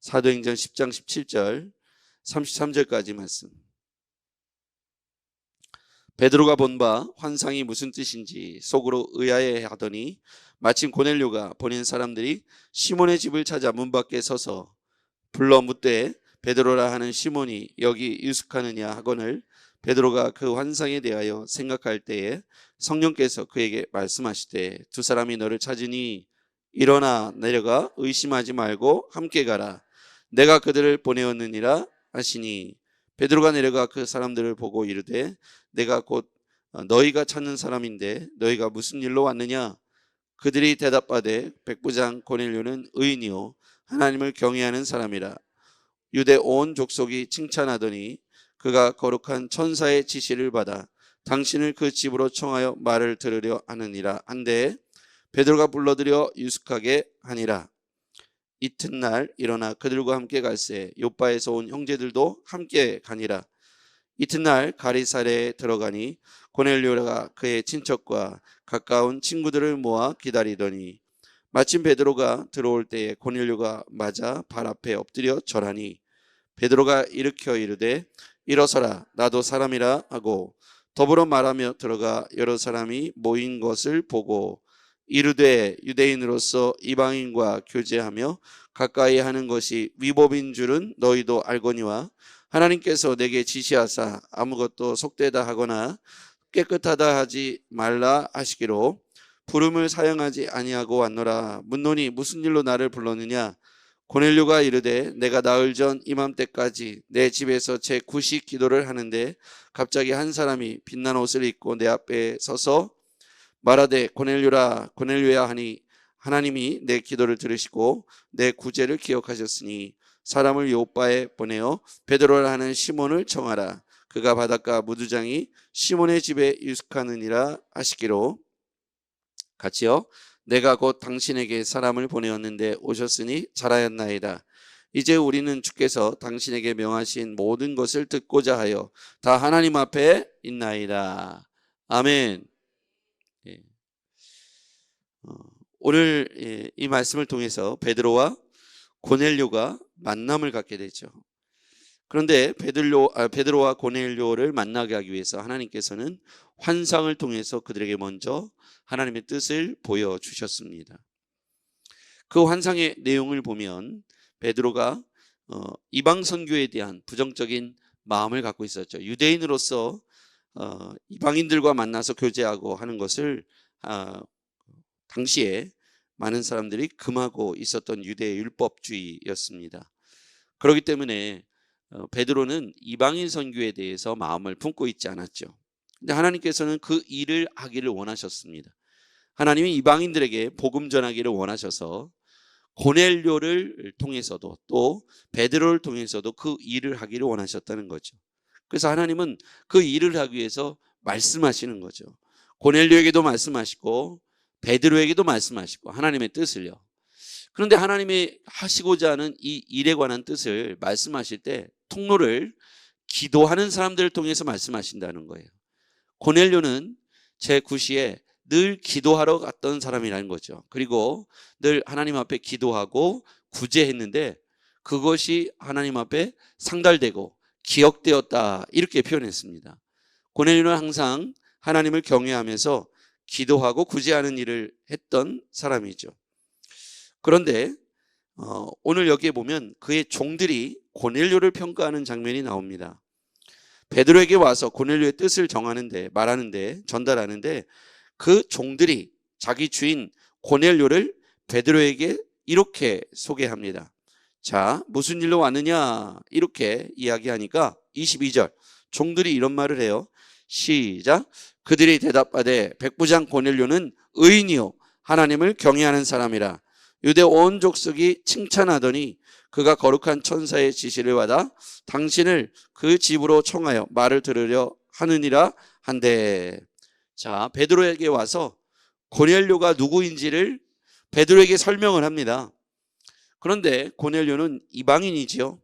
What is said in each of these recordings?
사도행전 10장 17절 33절까지 말씀. 베드로가 본 바 환상이 무슨 뜻인지 속으로 의아해 하더니 마침 고넬료가 보낸 사람들이 시몬의 집을 찾아 문 밖에 서서 불러 묻되 베드로라 하는 시몬이 여기 유숙하느냐 하거늘 베드로가 그 환상에 대하여 생각할 때에 성령께서 그에게 말씀하시되 두 사람이 너를 찾으니 일어나 내려가 의심하지 말고 함께 가라. 내가 그들을 보내었느니라 하시니 베드로가 내려가 그 사람들을 보고 이르되 내가 곧 너희가 찾는 사람인데 너희가 무슨 일로 왔느냐? 그들이 대답하되 백부장 고넬료는 의인이요 하나님을 경외하는 사람이라. 유대 온 족속이 칭찬하더니 그가 거룩한 천사의 지시를 받아 당신을 그 집으로 청하여 말을 들으려 하느니라 한데 베드로가 불러들여 유숙하게 하니라. 이튿날 일어나 그들과 함께 갈새 요빠에서 온 형제들도 함께 가니라. 이튿날 가리사랴에 들어가니 고넬료가 그의 친척과 가까운 친구들을 모아 기다리더니 마침 베드로가 들어올 때에 고넬료가 맞아 발 앞에 엎드려 절하니 베드로가 일으켜 이르되 일어서라 나도 사람이라 하고 더불어 말하며 들어가 여러 사람이 모인 것을 보고 이르되 유대인으로서 이방인과 교제하며 가까이 하는 것이 위법인 줄은 너희도 알거니와 하나님께서 내게 지시하사 아무것도 속되다 하거나 깨끗하다 하지 말라 하시기로 부름을 사용하지 아니하고 왔노라. 묻노니 무슨 일로 나를 불렀느냐? 고넬료가 이르되 내가 나흘 전 이맘때까지 내 집에서 제 구식 기도를 하는데 갑자기 한 사람이 빛난 옷을 입고 내 앞에 서서 말하되 고넬료라 고넬료야 하니 하나님이 내 기도를 들으시고 내 구제를 기억하셨으니 사람을 요빠에 보내어 베드로라 하는 시몬을 청하라. 그가 바닷가 무두장이 시몬의 집에 유숙하느니라 하시기로 같이요. 내가 곧 당신에게 사람을 보내었는데 오셨으니 잘하였나이다. 이제 우리는 주께서 당신에게 명하신 모든 것을 듣고자 하여 다 하나님 앞에 있나이다. 아멘. 예. 오늘 이 말씀을 통해서 베드로와 고넬료가 만남을 갖게 되죠. 그런데 베드로와 고넬료를 만나게 하기 위해서 하나님께서는 환상을 통해서 그들에게 먼저 하나님의 뜻을 보여주셨습니다. 그 환상의 내용을 보면 베드로가 이방 선교에 대한 부정적인 마음을 갖고 있었죠. 유대인으로서 이방인들과 만나서 교제하고 하는 것을 당시에 많은 사람들이 금하고 있었던 유대 율법주의였습니다. 그렇기 때문에 베드로는 이방인 선교에 대해서 마음을 품고 있지 않았죠. 근데 하나님께서는 그 일을 하기를 원하셨습니다. 하나님이 이방인들에게 복음 전하기를 원하셔서 고넬료를 통해서도 또 베드로를 통해서도 그 일을 하기를 원하셨다는 거죠. 그래서 하나님은 그 일을 하기 위해서 말씀하시는 거죠. 고넬료에게도 말씀하시고 베드로에게도 말씀하시고 하나님의 뜻을요. 그런데 하나님이 하시고자 하는 이 일에 관한 뜻을 말씀하실 때 통로를 기도하는 사람들을 통해서 말씀하신다는 거예요. 고넬료는 제 구시에 늘 기도하러 갔던 사람이라는 거죠. 그리고 늘 하나님 앞에 기도하고 구제했는데 그것이 하나님 앞에 상달되고 기억되었다 이렇게 표현했습니다. 고넬료는 항상 하나님을 경외하면서 기도하고 구제하는 일을 했던 사람이죠. 그런데 오늘 여기에 보면 그의 종들이 고넬료를 평가하는 장면이 나옵니다. 베드로에게 와서 고넬료의 뜻을 말하는데 전달하는데 그 종들이 자기 주인 고넬료를 베드로에게 이렇게 소개합니다. 자, 무슨 일로 왔느냐 이렇게 이야기하니까 22절 종들이 이런 말을 해요. 시작. 그들이 대답하되 백부장 고넬료는 의인이요 하나님을 경외하는 사람이라. 유대 온 족속이 칭찬하더니 그가 거룩한 천사의 지시를 받아 당신을 그 집으로 청하여 말을 들으려 하느니라 한데. 자, 베드로에게 와서 고넬료가 누구인지를 베드로에게 설명을 합니다. 그런데 고넬료는 이방인이지요.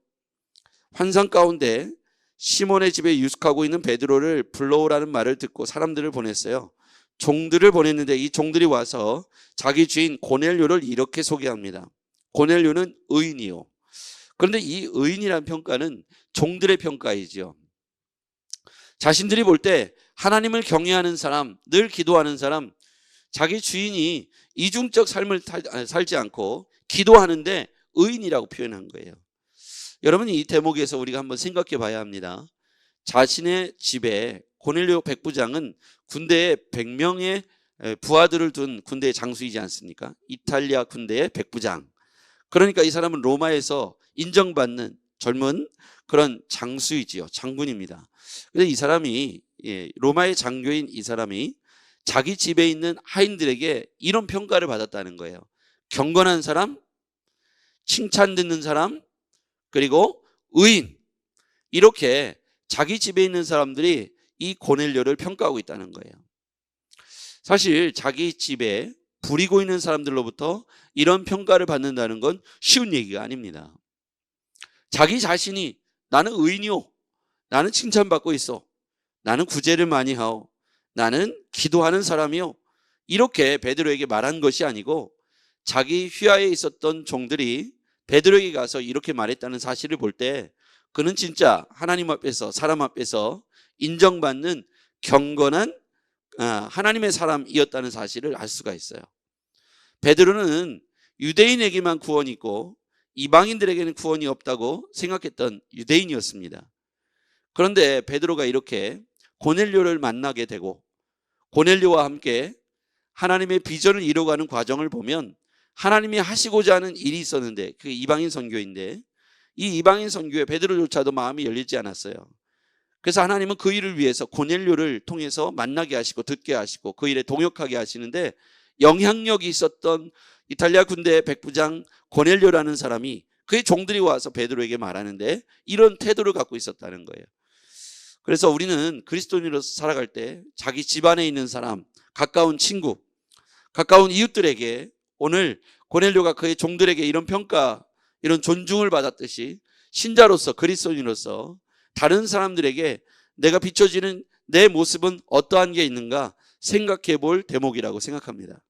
환상 가운데 시몬의 집에 유숙하고 있는 베드로를 불러오라는 말을 듣고 사람들을 보냈어요. 종들을 보냈는데 이 종들이 와서 자기 주인 고넬료를 이렇게 소개합니다. 고넬료는 의인이요 그런데 이 의인이라는 평가는 종들의 평가이죠. 자신들이 볼 때 하나님을 경외하는 사람, 늘 기도하는 사람, 자기 주인이 이중적 삶을 살지 않고 기도하는데 의인이라고 표현한 거예요. 여러분, 이 대목에서 우리가 한번 생각해 봐야 합니다. 자신의 집에 고넬료 백부장은 군대에 100명의 부하들을 둔 군대의 장수이지 않습니까? 이탈리아 군대의 백부장. 그러니까 이 사람은 로마에서 인정받는 젊은 그런 장수이지요. 장군입니다. 그래서 이 사람이, 로마의 장교인 이 사람이 자기 집에 있는 하인들에게 이런 평가를 받았다는 거예요. 경건한 사람, 칭찬 듣는 사람, 그리고 의인. 이렇게 자기 집에 있는 사람들이 이 고넬료를 평가하고 있다는 거예요. 사실 자기 집에 부리고 있는 사람들로부터 이런 평가를 받는다는 건 쉬운 얘기가 아닙니다. 자기 자신이 나는 의인이요, 나는 칭찬받고 있어, 나는 구제를 많이 하오, 나는 기도하는 사람이요, 이렇게 베드로에게 말한 것이 아니고 자기 휘하에 있었던 종들이 베드로에게 가서 이렇게 말했다는 사실을 볼 때 그는 진짜 하나님 앞에서, 사람 앞에서 인정받는 경건한 하나님의 사람이었다는 사실을 알 수가 있어요. 베드로는 유대인에게만 구원이 있고 이방인들에게는 구원이 없다고 생각했던 유대인이었습니다. 그런데 베드로가 이렇게 고넬료를 만나게 되고 고넬료와 함께 하나님의 비전을 이루어가는 과정을 보면 하나님이 하시고자 하는 일이 있었는데, 그게 이방인 선교인데, 이 이방인 선교에 베드로조차도 마음이 열리지 않았어요. 그래서 하나님은 그 일을 위해서 고넬료를 통해서 만나게 하시고 듣게 하시고 그 일에 동역하게 하시는데, 영향력이 있었던 이탈리아 군대의 백부장 고넬료라는 사람이, 그의 종들이 와서 베드로에게 말하는데 이런 태도를 갖고 있었다는 거예요. 그래서 우리는 그리스도인으로서 살아갈 때 자기 집안에 있는 사람, 가까운 친구, 가까운 이웃들에게, 오늘 고넬료가 그의 종들에게 이런 평가, 이런 존중을 받았듯이 신자로서, 그리스도인으로서 다른 사람들에게 내가 비춰지는 내 모습은 어떠한 게 있는가 생각해 볼 대목이라고 생각합니다.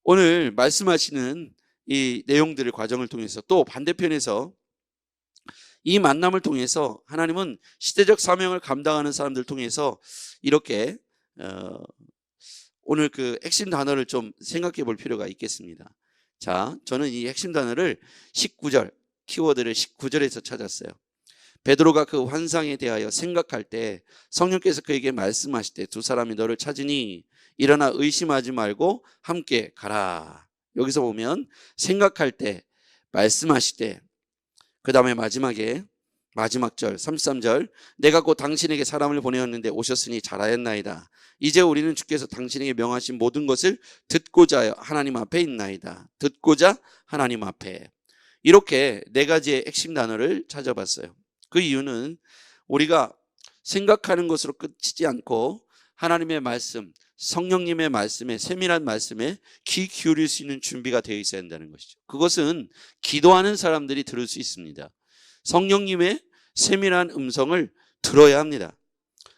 오늘 말씀하시는 이 내용들의 과정을 통해서, 또 반대편에서 이 만남을 통해서 하나님은 시대적 사명을 감당하는 사람들을 통해서 이렇게 오늘 그 핵심 단어를 좀 생각해 볼 필요가 있겠습니다. 자, 저는 이 핵심 단어를 19절, 키워드를 19절에서 찾았어요. 베드로가 그 환상에 대하여 생각할 때 성령께서 그에게 말씀하실 때 두 사람이 너를 찾으니 일어나 의심하지 말고 함께 가라. 여기서 보면 생각할 때, 말씀하실 때, 그 다음에 마지막에 마지막 절 33절, 내가 곧 당신에게 사람을 보내었는데 오셨으니 잘하였나이다. 이제 우리는 주께서 당신에게 명하신 모든 것을 듣고자 하여 하나님 앞에 있나이다. 듣고자 하나님 앞에. 이렇게 네 가지의 핵심 단어를 찾아봤어요. 그 이유는 우리가 생각하는 것으로 끝이지 않고 하나님의 말씀, 성령님의 말씀에, 세밀한 말씀에 귀 기울일 수 있는 준비가 되어 있어야 한다는 것이죠. 그것은 기도하는 사람들이 들을 수 있습니다. 성령님의 세밀한 음성을 들어야 합니다.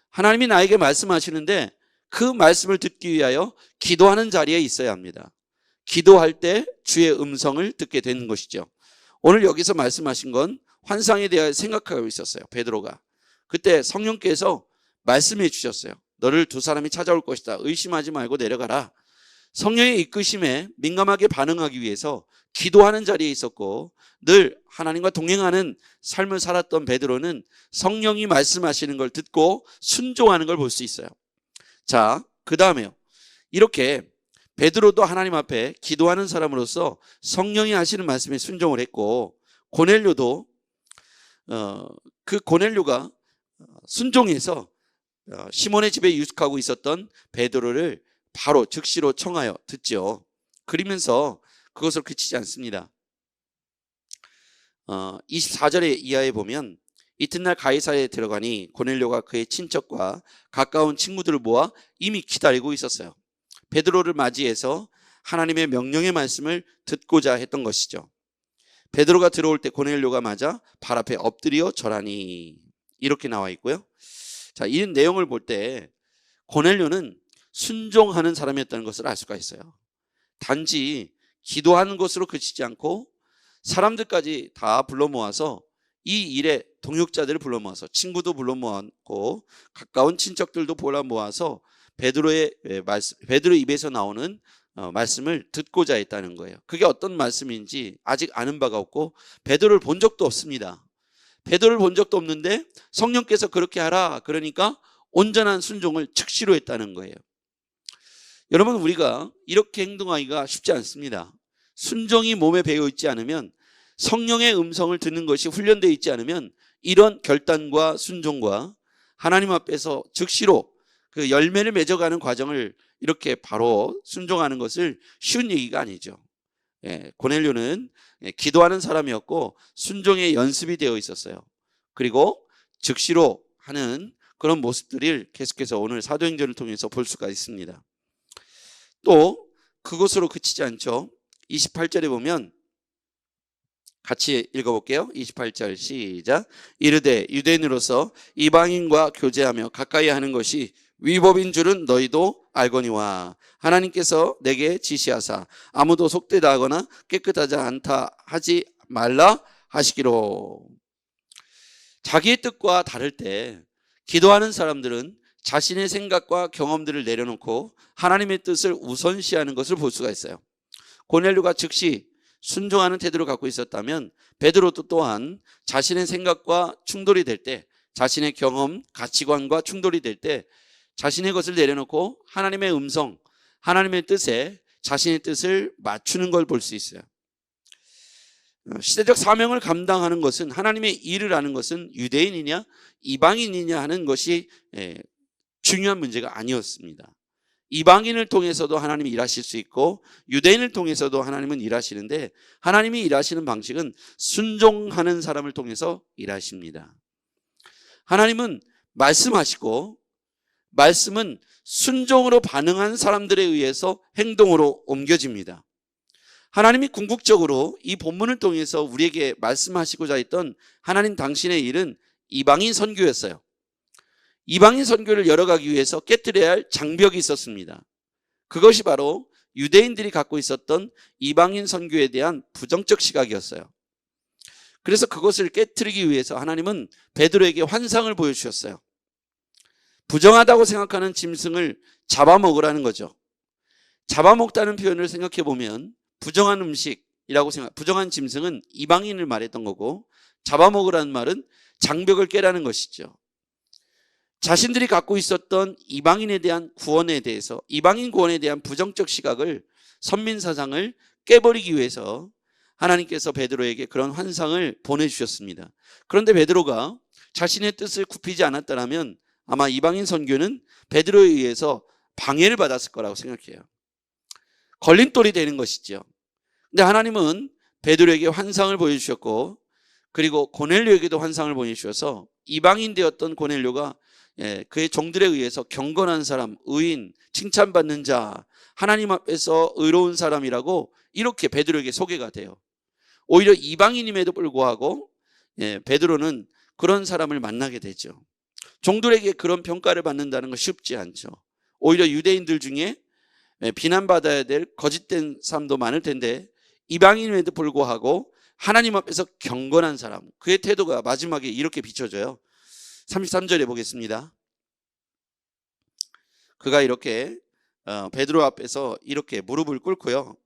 하나님이 나에게 말씀하시는데 그 말씀을 듣기 위하여 기도하는 자리에 있어야 합니다. 기도할 때 주의 음성을 듣게 되는 것이죠. 오늘 여기서 말씀하신 건 환상에 대하여 생각하고 있었어요. 베드로가. 그때 성령께서 말씀해 주셨어요. 너를 두 사람이 찾아올 것이다. 의심하지 말고 내려가라. 성령의 이끄심에 민감하게 반응하기 위해서 기도하는 자리에 있었고, 늘 하나님과 동행하는 삶을 살았던 베드로는 성령이 말씀하시는 걸 듣고 순종하는 걸 볼 수 있어요. 자, 그 다음에요. 이렇게 베드로도 하나님 앞에 기도하는 사람으로서 성령이 하시는 말씀에 순종을 했고, 고넬료도 그 고넬료가 순종해서 시몬의 집에 유숙하고 있었던 베드로를 바로 즉시로 청하여 듣죠. 그러면서 그것을 그치지 않습니다. 24절의 이하에 보면 이튿날 가이사랴에 들어가니 고넬료가 그의 친척과 가까운 친구들을 모아 이미 기다리고 있었어요. 베드로를 맞이해서 하나님의 명령의 말씀을 듣고자 했던 것이죠. 베드로가 들어올 때 고넬료가 맞아 발 앞에 엎드려 절하니, 이렇게 나와 있고요. 자, 이 내용을 볼 때 고넬료는 순종하는 사람이었다는 것을 알 수가 있어요. 단지 기도하는 것으로 그치지 않고 사람들까지 다 불러 모아서 이 일에 동역자들을 불러 모아서 친구도 불러 모았고 가까운 친척들도 불러 모아서 베드로 입에서 나오는 말씀을 듣고자 했다는 거예요. 그게 어떤 말씀인지 아직 아는 바가 없고 베드로를 본 적도 없습니다. 베드로를 본 적도 없는데 성령께서 그렇게 하라 그러니까 온전한 순종을 즉시로 했다는 거예요. 여러분, 우리가 이렇게 행동하기가 쉽지 않습니다. 순종이 몸에 배어 있지 않으면, 성령의 음성을 듣는 것이 훈련되어 있지 않으면 이런 결단과 순종과 하나님 앞에서 즉시로 그 열매를 맺어가는 과정을 이렇게 바로 순종하는 것을 쉬운 얘기가 아니죠. 고넬료는 기도하는 사람이었고 순종의 연습이 되어 있었어요. 그리고 즉시로 하는 그런 모습들을 계속해서 오늘 사도행전을 통해서 볼 수가 있습니다. 또 그것으로 그치지 않죠. 28절에 보면 같이 읽어볼게요. 28절 시작. 이르되 유대인으로서 이방인과 교제하며 가까이 하는 것이 위법인 줄은 너희도 알거니와 하나님께서 내게 지시하사 아무도 속되다 하거나 깨끗하지 않다 하지 말라 하시기로. 자기의 뜻과 다를 때 기도하는 사람들은 자신의 생각과 경험들을 내려놓고 하나님의 뜻을 우선시하는 것을 볼 수가 있어요. 고넬료가 즉시 순종하는 태도를 갖고 있었다면 베드로도 또한 자신의 생각과 충돌이 될 때, 자신의 경험, 가치관과 충돌이 될 때 자신의 것을 내려놓고 하나님의 음성, 하나님의 뜻에 자신의 뜻을 맞추는 걸 볼 수 있어요. 시대적 사명을 감당하는 것은, 하나님의 일을 하는 것은 유대인이냐 이방인이냐 하는 것이 중요한 문제가 아니었습니다. 이방인을 통해서도 하나님이 일하실 수 있고 유대인을 통해서도 하나님은 일하시는데, 하나님이 일하시는 방식은 순종하는 사람을 통해서 일하십니다. 하나님은 말씀하시고 말씀은 순종으로 반응한 사람들에 의해서 행동으로 옮겨집니다. 하나님이 궁극적으로 이 본문을 통해서 우리에게 말씀하시고자 했던 하나님 당신의 일은 이방인 선교였어요. 이방인 선교를 열어가기 위해서 깨뜨려야 할 장벽이 있었습니다. 그것이 바로 유대인들이 갖고 있었던 이방인 선교에 대한 부정적 시각이었어요. 그래서 그것을 깨뜨리기 위해서 하나님은 베드로에게 환상을 보여주셨어요. 부정하다고 생각하는 짐승을 잡아먹으라는 거죠. 잡아먹다는 표현을 생각해 보면 부정한 음식이라고 부정한 짐승은 이방인을 말했던 거고, 잡아먹으라는 말은 장벽을 깨라는 것이죠. 자신들이 갖고 있었던 이방인에 대한 구원에 대해서, 이방인 구원에 대한 부정적 시각을, 선민사상을 깨버리기 위해서 하나님께서 베드로에게 그런 환상을 보내주셨습니다. 그런데 베드로가 자신의 뜻을 굽히지 않았다면 아마 이방인 선교는 베드로에 의해서 방해를 받았을 거라고 생각해요. 걸림돌이 되는 것이죠. 근데 하나님은 베드로에게 환상을 보여주셨고, 그리고 고넬료에게도 환상을 보여주셔서 이방인 되었던 고넬료가 그의 종들에 의해서 경건한 사람, 의인, 칭찬받는 자, 하나님 앞에서 의로운 사람이라고 이렇게 베드로에게 소개가 돼요. 오히려 이방인임에도 불구하고 베드로는 그런 사람을 만나게 되죠. 종들에게 그런 평가를 받는다는 건 쉽지 않죠. 오히려 유대인들 중에 비난받아야 될 거짓된 사람도 많을 텐데, 이방인임에도 불구하고 하나님 앞에서 경건한 사람, 그의 태도가 마지막에 이렇게 비춰져요. 33절에 보겠습니다. 그가 이렇게 베드로 앞에서 이렇게 무릎을 꿇고요,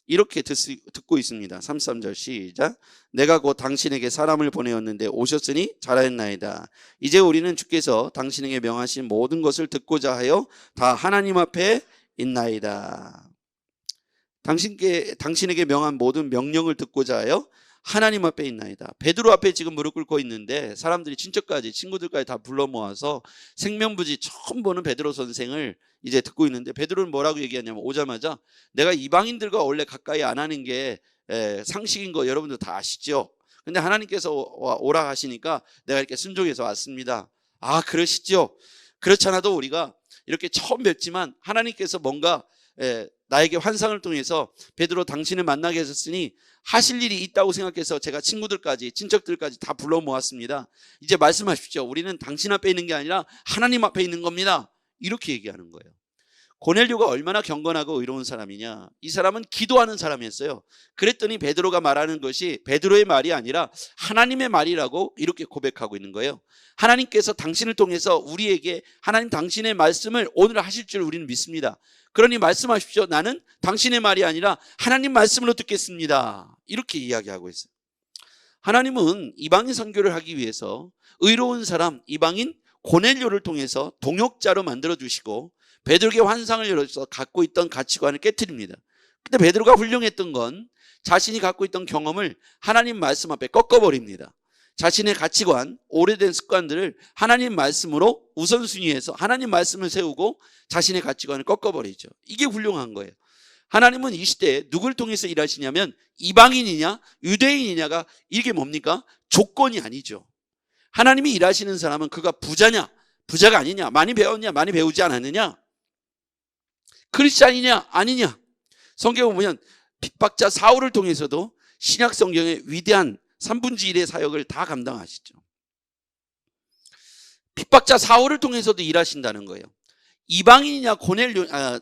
이렇게 듣고 있습니다. 33절 시작. 내가 곧 당신에게 사람을 보내었는데 오셨으니 잘하였나이다. 이제 우리는 주께서 당신에게 명하신 모든 것을 듣고자 하여 다 하나님 앞에 있나이다. 당신에게 명한 모든 명령을 듣고자 하여 하나님 앞에 있나이다. 베드로 앞에 지금 무릎 꿇고 있는데 사람들이 친척까지, 친구들까지 다 불러 모아서 생명부지 처음 보는 베드로 선생을 이제 듣고 있는데, 베드로는 뭐라고 얘기하냐면, 오자마자 내가 이방인들과 원래 가까이 안 하는 게 상식인 거 여러분들 다 아시죠? 근데 하나님께서 오라 하시니까 내가 이렇게 순종해서 왔습니다. 아, 그러시죠? 그렇잖아도 우리가 이렇게 처음 뵙지만 하나님께서 뭔가 나에게 환상을 통해서 베드로 당신을 만나게 하셨으니 하실 일이 있다고 생각해서 제가 친구들까지, 친척들까지 다 불러 모았습니다. 이제 말씀하십시오. 우리는 당신 앞에 있는 게 아니라 하나님 앞에 있는 겁니다. 이렇게 얘기하는 거예요. 고넬료가 얼마나 경건하고 의로운 사람이냐. 이 사람은 기도하는 사람이었어요. 그랬더니 베드로가 말하는 것이 베드로의 말이 아니라 하나님의 말이라고 이렇게 고백하고 있는 거예요. 하나님께서 당신을 통해서 우리에게 하나님 당신의 말씀을 오늘 하실 줄 우리는 믿습니다. 그러니 말씀하십시오. 나는 당신의 말이 아니라 하나님 말씀으로 듣겠습니다. 이렇게 이야기하고 있어요. 하나님은 이방인 선교를 하기 위해서 의로운 사람 이방인 고넬료를 통해서 동역자로 만들어주시고 베드로에게 환상을 열어서 갖고 있던 가치관을 깨트립니다. 근데 베드로가 훌륭했던 건 자신이 갖고 있던 경험을 하나님 말씀 앞에 꺾어버립니다. 자신의 가치관, 오래된 습관들을 하나님 말씀으로 우선순위해서 하나님 말씀을 세우고 자신의 가치관을 꺾어버리죠. 이게 훌륭한 거예요. 하나님은 이 시대에 누굴 통해서 일하시냐면 이방인이냐 유대인이냐가 이게 뭡니까? 조건이 아니죠. 하나님이 일하시는 사람은 그가 부자냐 부자가 아니냐, 많이 배웠냐 많이 배우지 않았느냐, 크리스찬이냐 아니냐. 성경을 보면 핍박자 사울을 통해서도 신약 성경의 위대한 3분의 1의 사역을 다 감당하시죠. 핍박자 사울을 통해서도 일하신다는 거예요. 이방인이냐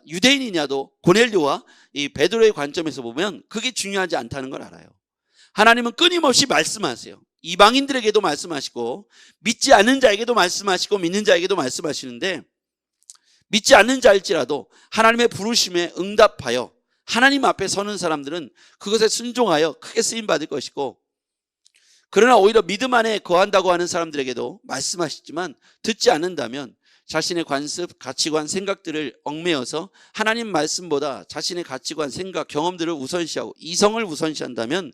유대인이냐도 고넬료와 이 베드로의 관점에서 보면 그게 중요하지 않다는 걸 알아요. 하나님은 끊임없이 말씀하세요. 이방인들에게도 말씀하시고 믿지 않는 자에게도 말씀하시고 믿는 자에게도 말씀하시는데, 믿지 않는 자일지라도 하나님의 부르심에 응답하여 하나님 앞에 서는 사람들은 그것에 순종하여 크게 쓰임받을 것이고, 그러나 오히려 믿음 안에 거한다고 하는 사람들에게도 말씀하시지만 듣지 않는다면 자신의 관습, 가치관, 생각들을 얽매여서 하나님 말씀보다 자신의 가치관, 생각, 경험들을 우선시하고 이성을 우선시한다면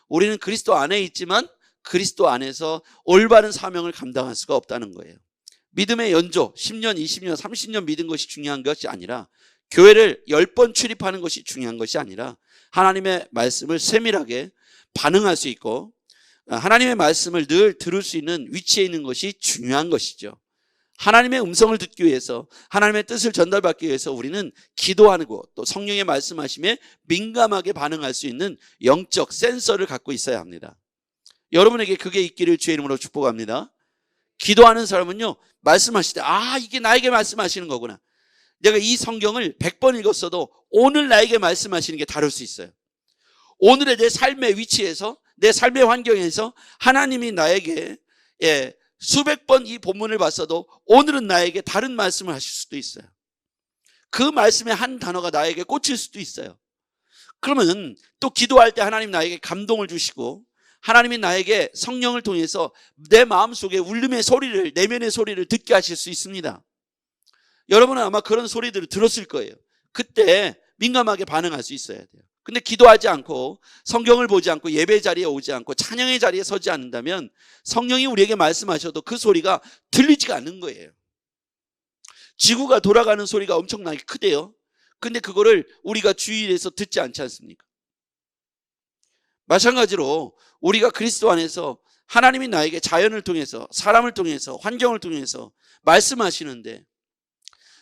우리는 그리스도 안에 있지만 그리스도 안에서 올바른 사명을 감당할 수가 없다는 거예요. 믿음의 연조, 10년, 20년, 30년 믿은 것이 중요한 것이 아니라, 교회를 10번 출입하는 것이 중요한 것이 아니라 하나님의 말씀을 세밀하게 반응할 수 있고 하나님의 말씀을 늘 들을 수 있는 위치에 있는 것이 중요한 것이죠. 하나님의 음성을 듣기 위해서, 하나님의 뜻을 전달받기 위해서 우리는 기도하고 또 성령의 말씀하심에 민감하게 반응할 수 있는 영적 센서를 갖고 있어야 합니다. 여러분에게 그게 있기를 주의 이름으로 축복합니다. 기도하는 사람은요, 말씀하실 때 이게 나에게 말씀하시는 거구나. 내가 이 성경을 100번 읽었어도 오늘 나에게 말씀하시는 게 다를 수 있어요. 오늘의 내 삶의 위치에서, 내 삶의 환경에서 하나님이 나에게 수백 번 이 본문을 봤어도 오늘은 나에게 다른 말씀을 하실 수도 있어요. 그 말씀의 한 단어가 나에게 꽂힐 수도 있어요. 그러면 또 기도할 때 하나님 나에게 감동을 주시고 하나님이 나에게 성령을 통해서 내 마음속에 울림의 소리를, 내면의 소리를 듣게 하실 수 있습니다. 여러분은 아마 그런 소리들을 들었을 거예요. 그때 민감하게 반응할 수 있어야 돼요. 근데 기도하지 않고 성경을 보지 않고 예배 자리에 오지 않고 찬양의 자리에 서지 않는다면 성령이 우리에게 말씀하셔도 그 소리가 들리지가 않는 거예요. 지구가 돌아가는 소리가 엄청나게 크대요. 근데 그거를 우리가 주일에서 듣지 않지 않습니까? 마찬가지로 우리가 그리스도 안에서 하나님이 나에게 자연을 통해서, 사람을 통해서, 환경을 통해서 말씀하시는데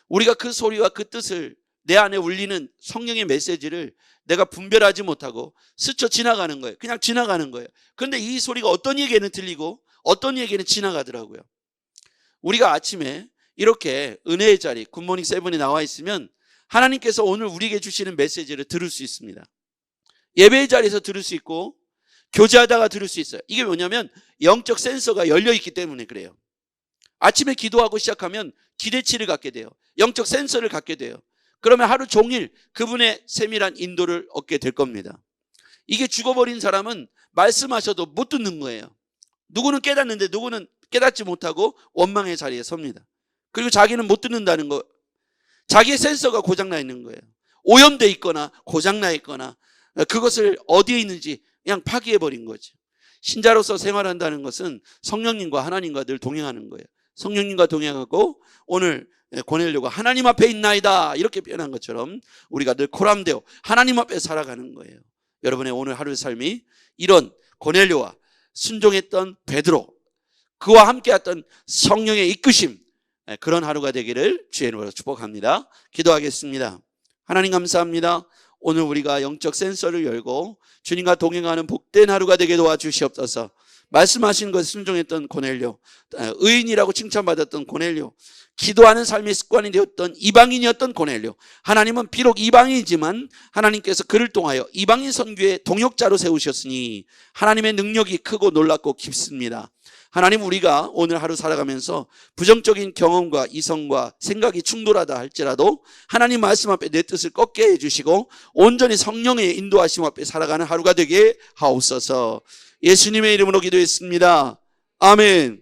우리가 그 소리와 그 뜻을, 내 안에 울리는 성령의 메시지를 내가 분별하지 못하고 스쳐 지나가는 거예요. 그냥 지나가는 거예요. 그런데 이 소리가 어떤 이에게는 들리고 어떤 이에게는 지나가더라고요. 우리가 아침에 이렇게 은혜의 자리, 굿모닝 세븐에 나와 있으면 하나님께서 오늘 우리에게 주시는 메시지를 들을 수 있습니다. 예배의 자리에서 들을 수 있고 교제하다가 들을 수 있어요. 이게 뭐냐면 영적 센서가 열려있기 때문에 그래요. 아침에 기도하고 시작하면 기대치를 갖게 돼요. 영적 센서를 갖게 돼요. 그러면 하루 종일 그분의 세밀한 인도를 얻게 될 겁니다. 이게 죽어버린 사람은 말씀하셔도 못 듣는 거예요. 누구는 깨닫는데 누구는 깨닫지 못하고 원망의 자리에 섭니다. 그리고 자기는 못 듣는다는 거, 자기의 센서가 고장나 있는 거예요. 오염돼 있거나 고장나 있거나 그것을 어디에 있는지 그냥 파기해버린 거죠. 신자로서 생활한다는 것은 성령님과 하나님과 늘 동행하는 거예요. 성령님과 동행하고 오늘 고넬료가 하나님 앞에 있나이다 이렇게 표현한 것처럼 우리가 늘 코람되어 하나님 앞에 살아가는 거예요. 여러분의 오늘 하루의 삶이 이런 고넬료와 순종했던 베드로, 그와 함께했던 성령의 이끄심, 그런 하루가 되기를 주의 이름으로 축복합니다. 기도하겠습니다. 하나님 감사합니다. 오늘 우리가 영적 센서를 열고 주님과 동행하는 복된 하루가 되게 도와주시옵소서. 말씀하신 것에 순종했던 고넬료, 의인이라고 칭찬받았던 고넬료, 기도하는 삶의 습관이 되었던 이방인이었던 고넬료. 하나님은 비록 이방인이지만 하나님께서 그를 통하여 이방인 선교의 동역자로 세우셨으니 하나님의 능력이 크고 놀랍고 깊습니다. 하나님, 우리가 오늘 하루 살아가면서 부정적인 경험과 이성과 생각이 충돌하다 할지라도 하나님 말씀 앞에 내 뜻을 꺾게 해주시고 온전히 성령의 인도하심 앞에 살아가는 하루가 되게 하옵소서. 예수님의 이름으로 기도했습니다. 아멘.